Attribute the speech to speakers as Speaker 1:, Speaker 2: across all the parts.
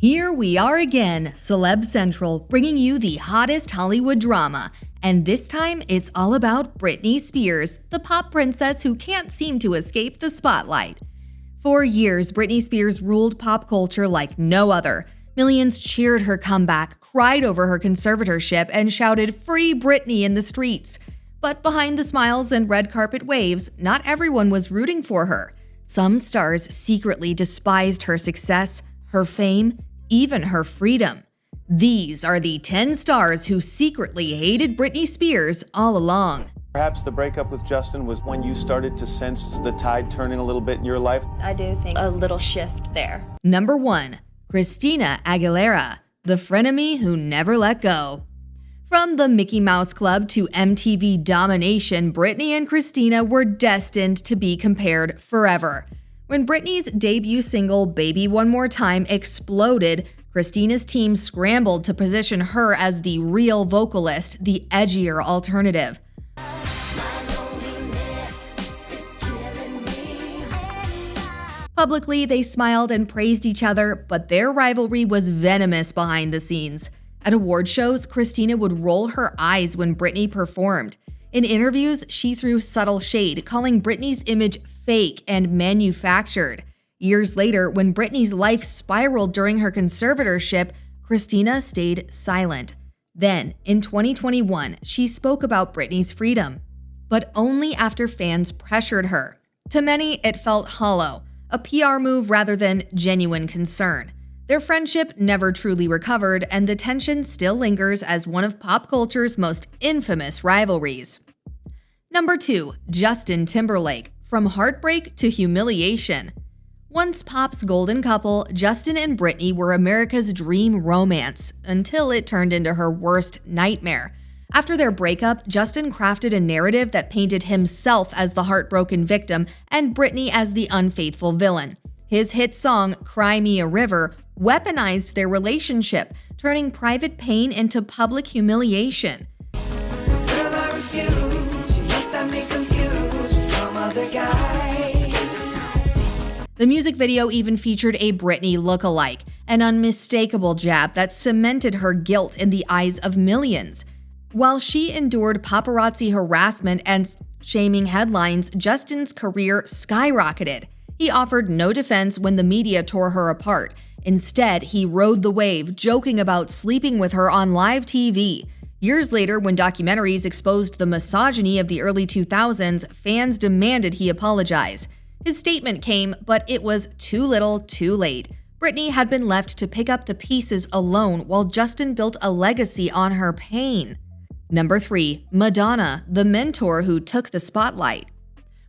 Speaker 1: Here we are again, Celeb Central, bringing you the hottest Hollywood drama. And this time, it's all about Britney Spears, the pop princess who can't seem to escape the spotlight. For years, Britney Spears ruled pop culture like no other. Millions cheered her comeback, cried over her conservatorship, and shouted "Free Britney" in the streets. But behind the smiles and red carpet waves, not everyone was rooting for her. Some stars secretly despised her success, her fame, even her freedom. These are the 10 stars who secretly hated Britney Spears all along.
Speaker 2: Perhaps the breakup with Justin was when you started to sense the tide turning a little bit in your life?
Speaker 3: I do think a little shift there.
Speaker 1: Number 1. Christina Aguilera, the frenemy who never let go. From the Mickey Mouse Club to MTV domination, Britney and Christina were destined to be compared forever. When Britney's debut single, Baby One More Time, exploded, Christina's team scrambled to position her as the real vocalist, the edgier alternative. Publicly, they smiled and praised each other, but their rivalry was venomous behind the scenes. At award shows, Christina would roll her eyes when Britney performed. In interviews, she threw subtle shade, calling Britney's image fake and manufactured. Years later, when Britney's life spiraled during her conservatorship, Christina stayed silent. Then, in 2021, she spoke about Britney's freedom, but only after fans pressured her. To many, it felt hollow, a PR move rather than genuine concern. Their friendship never truly recovered, and the tension still lingers as one of pop culture's most infamous rivalries. Number 2. Justin Timberlake, from heartbreak to humiliation. Once pop's golden couple, Justin and Britney were America's dream romance, until it turned into her worst nightmare. After their breakup, Justin crafted a narrative that painted himself as the heartbroken victim and Britney as the unfaithful villain. His hit song, "Cry Me a River," weaponized their relationship, turning private pain into public humiliation.
Speaker 4: Girl, I refuse. You must have me confused with some other guy.
Speaker 1: The music video even featured a Britney look-alike, an unmistakable jab that cemented her guilt in the eyes of millions. While she endured paparazzi harassment and shaming headlines, Justin's career skyrocketed. He offered no defense when the media tore her apart. Instead, he rode the wave, joking about sleeping with her on live TV. Years later, when documentaries exposed the misogyny of the early 2000s, fans demanded he apologize. His statement came, but it was too little, too late. Britney had been left to pick up the pieces alone while Justin built a legacy on her pain. Number 3. Madonna, the mentor who took the spotlight.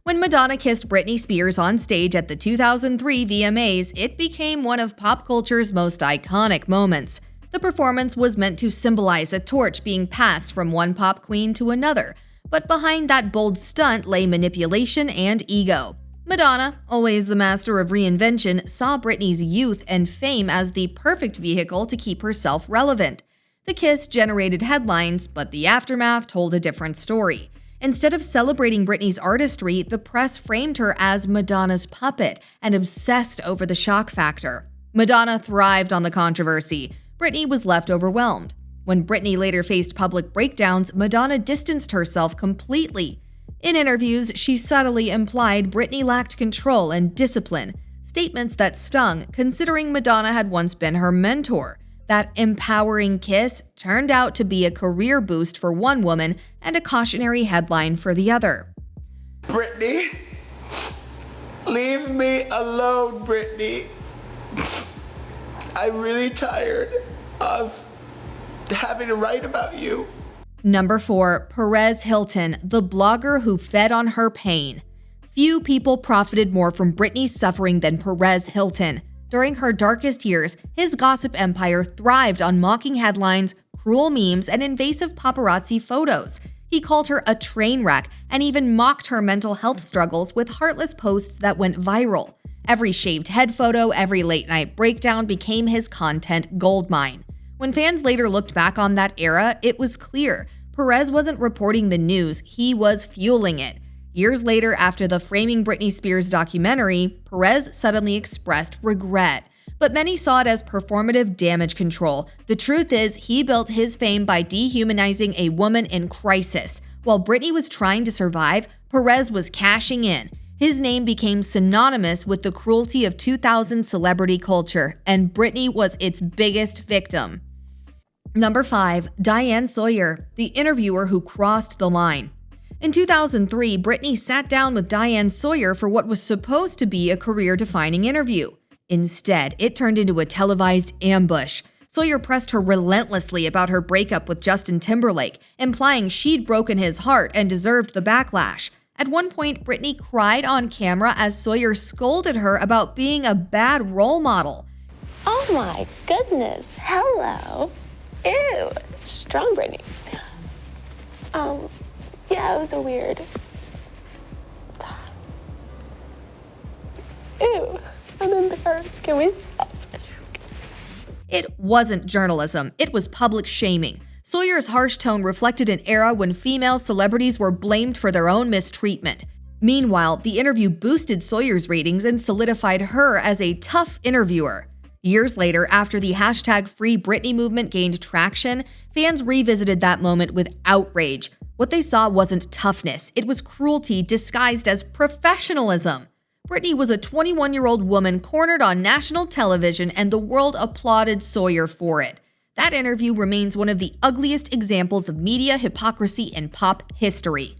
Speaker 1: When Madonna kissed Britney Spears on stage at the 2003 VMAs, it became one of pop culture's most iconic moments. The performance was meant to symbolize a torch being passed from one pop queen to another, but behind that bold stunt lay manipulation and ego. Madonna, always the master of reinvention, saw Britney's youth and fame as the perfect vehicle to keep herself relevant. The kiss generated headlines, but the aftermath told a different story. Instead of celebrating Britney's artistry, the press framed her as Madonna's puppet and obsessed over the shock factor. Madonna thrived on the controversy. Britney was left overwhelmed. When Britney later faced public breakdowns, Madonna distanced herself completely. In interviews, she subtly implied Britney lacked control and discipline, statements that stung considering Madonna had once been her mentor. That empowering kiss turned out to be a career boost for one woman and a cautionary headline for the other.
Speaker 5: Britney, leave me alone, Britney. I'm really tired of having to write about you.
Speaker 1: Number 4. Perez Hilton, the blogger who fed on her pain. Few people profited more from Britney's suffering than Perez Hilton. During her darkest years, his gossip empire thrived on mocking headlines, cruel memes, and invasive paparazzi photos. He called her a train wreck and even mocked her mental health struggles with heartless posts that went viral. Every shaved head photo, every late-night breakdown became his content goldmine. When fans later looked back on that era, it was clear Perez wasn't reporting the news, he was fueling it. Years later, after the Framing Britney Spears documentary, Perez suddenly expressed regret. but many saw it as performative damage control. The truth is, he built his fame by dehumanizing a woman in crisis. While Britney was trying to survive, Perez was cashing in. His name became synonymous with the cruelty of 2000 celebrity culture, and Britney was its biggest victim. Number 5. Diane Sawyer, the interviewer who crossed the line. In 2003, Britney sat down with Diane Sawyer for what was supposed to be a career-defining interview. Instead, it turned into a televised ambush. Sawyer pressed her relentlessly about her breakup with Justin Timberlake, implying she'd broken his heart and deserved the backlash. At one point, Britney cried on camera as Sawyer scolded her about being a bad role model.
Speaker 6: Oh my goodness, hello. Ew, strong Britney. Yeah, it was a weird. Ew, I'm embarrassed. Can we stop?
Speaker 1: It wasn't journalism, it was public shaming. Sawyer's harsh tone reflected an era when female celebrities were blamed for their own mistreatment. Meanwhile, the interview boosted Sawyer's ratings and solidified her as a tough interviewer. Years later, after the #FreeBritney movement gained traction, fans revisited that moment with outrage. What they saw wasn't toughness, it was cruelty disguised as professionalism. Britney was a 21-year-old woman cornered on national television, and the world applauded Sawyer for it. That interview remains one of the ugliest examples of media hypocrisy in pop history.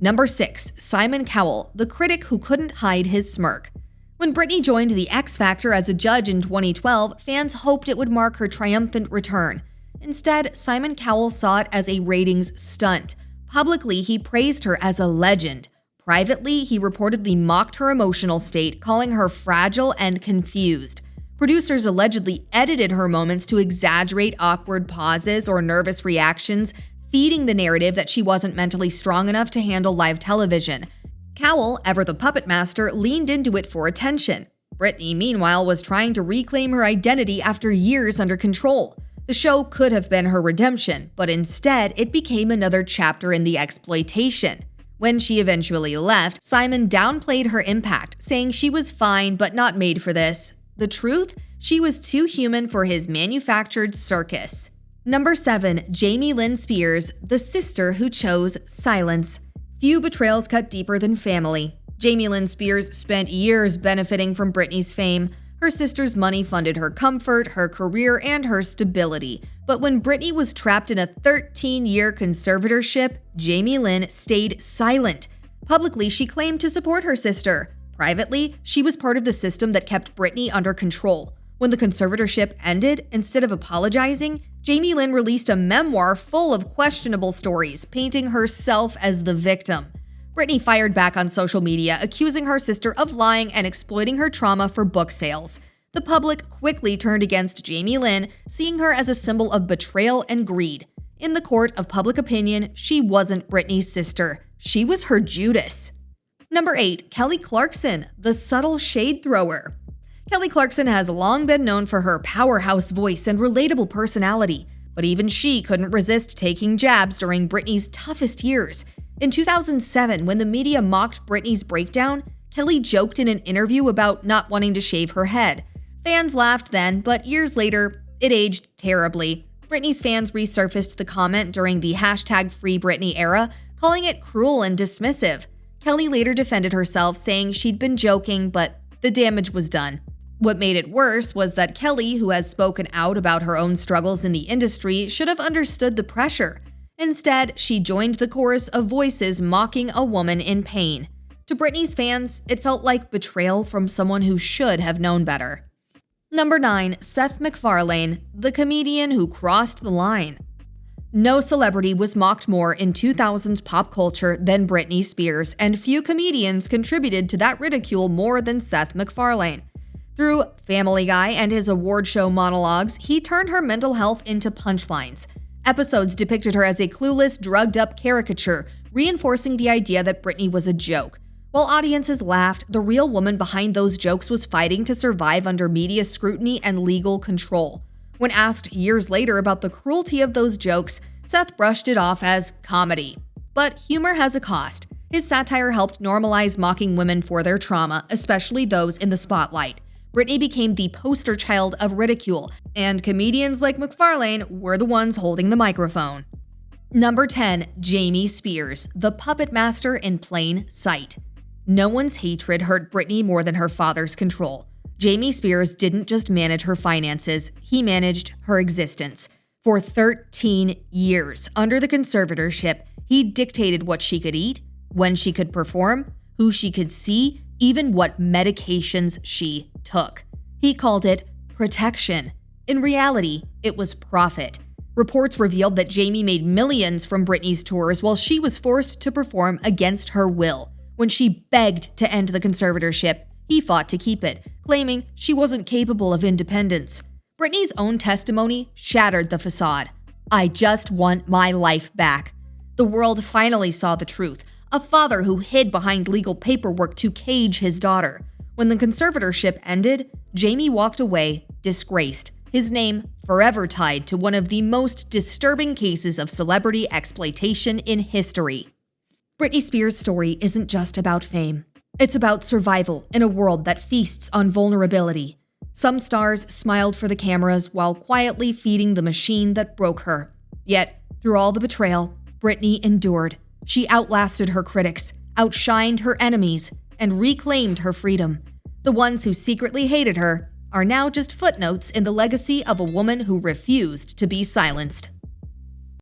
Speaker 1: Number 6. Simon Cowell, the critic who couldn't hide his smirk. When Britney joined the X Factor as a judge in 2012, fans hoped it would mark her triumphant return. Instead, Simon Cowell saw it as a ratings stunt. Publicly, he praised her as a legend. Privately, he reportedly mocked her emotional state, calling her fragile and confused. Producers allegedly edited her moments to exaggerate awkward pauses or nervous reactions, feeding the narrative that she wasn't mentally strong enough to handle live television. Cowell, ever the puppet master, leaned into it for attention. Britney, meanwhile, was trying to reclaim her identity after years under control. The show could have been her redemption, but instead, it became another chapter in the exploitation. When she eventually left, Simon downplayed her impact, saying she was fine but not made for this. The truth? She was too human for his manufactured circus. Number 7. Jamie Lynn Spears, the sister who chose silence. Few betrayals cut deeper than family. Jamie Lynn Spears spent years benefiting from Britney's fame. Her sister's money funded her comfort, her career, and her stability. But when Britney was trapped in a 13-year conservatorship, Jamie Lynn stayed silent. Publicly, she claimed to support her sister. Privately, she was part of the system that kept Britney under control. When the conservatorship ended, instead of apologizing, Jamie Lynn released a memoir full of questionable stories, painting herself as the victim. Britney fired back on social media, accusing her sister of lying and exploiting her trauma for book sales. The public quickly turned against Jamie Lynn, seeing her as a symbol of betrayal and greed. In the court of public opinion, she wasn't Britney's sister. She was her Judas. Number 8. Kelly Clarkson, the subtle shade thrower. Kelly Clarkson has long been known for her powerhouse voice and relatable personality, but even she couldn't resist taking jabs during Britney's toughest years. In 2007, when the media mocked Britney's breakdown, Kelly joked in an interview about not wanting to shave her head. Fans laughed then, but years later, it aged terribly. Britney's fans resurfaced the comment during the #FreeBritney era, calling it cruel and dismissive. Kelly later defended herself, saying she'd been joking, but the damage was done. What made it worse was that Kelly, who has spoken out about her own struggles in the industry, should have understood the pressure. Instead, she joined the chorus of voices mocking a woman in pain. To Britney's fans, it felt like betrayal from someone who should have known better. Number 9. Seth MacFarlane, the comedian who crossed the line. No celebrity was mocked more in 2000s pop culture than Britney Spears, and few comedians contributed to that ridicule more than Seth MacFarlane. Through Family Guy and his award show monologues, he turned her mental health into punchlines. Episodes depicted her as a clueless, drugged-up caricature, reinforcing the idea that Britney was a joke. While audiences laughed, the real woman behind those jokes was fighting to survive under media scrutiny and legal control. When asked years later about the cruelty of those jokes, Seth brushed it off as comedy. But humor has a cost. His satire helped normalize mocking women for their trauma, especially those in the spotlight. Britney became the poster child of ridicule, and comedians like McFarlane were the ones holding the microphone. Number 10. Jamie Spears, the puppet master in plain sight. No one's hatred hurt Britney more than her father's control. Jamie Spears didn't just manage her finances, he managed her existence. For 13 years, under the conservatorship, he dictated what she could eat, when she could perform, who she could see, even what medications she took. He called it protection. In reality, it was profit. Reports revealed that Jamie made millions from Britney's tours while she was forced to perform against her will. When she begged to end the conservatorship, he fought to keep it, claiming she wasn't capable of independence. Britney's own testimony shattered the facade. "I just want my life back." The world finally saw the truth. A father who hid behind legal paperwork to cage his daughter. When the conservatorship ended, Jamie walked away disgraced, his name forever tied to one of the most disturbing cases of celebrity exploitation in history. Britney Spears' story isn't just about fame. It's about survival in a world that feasts on vulnerability. Some stars smiled for the cameras while quietly feeding the machine that broke her. Yet, through all the betrayal, Britney endured. She outlasted her critics, outshined her enemies, and reclaimed her freedom. The ones who secretly hated her are now just footnotes in the legacy of a woman who refused to be silenced.